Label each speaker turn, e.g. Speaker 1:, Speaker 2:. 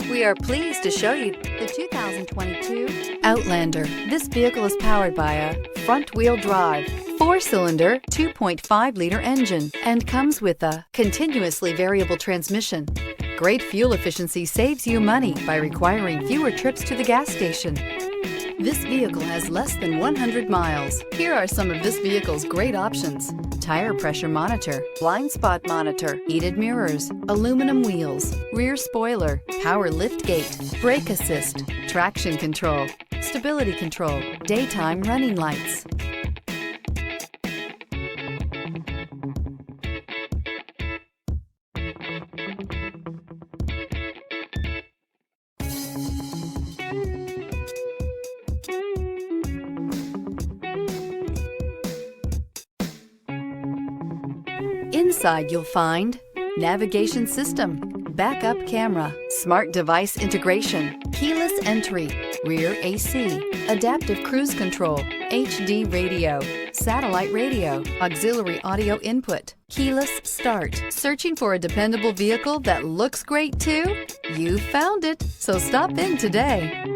Speaker 1: We are pleased to show you the 2022 Outlander. This vehicle is powered by a front-wheel drive, 4-cylinder, 2.5-liter engine, and comes with a continuously variable transmission. Great fuel efficiency saves you money by requiring fewer trips to the gas station. This vehicle has less than 100 miles. Here are some of this vehicle's great options: tire pressure monitor, blind spot monitor, heated mirrors, aluminum wheels, rear spoiler, power liftgate, brake assist, traction control, stability control, daytime running lights. Inside you'll find navigation system, backup camera, smart device integration, keyless entry, rear AC, adaptive cruise control, HD radio, satellite radio, auxiliary audio input, keyless start. Searching for a dependable vehicle that looks great too? You found it, so stop in today.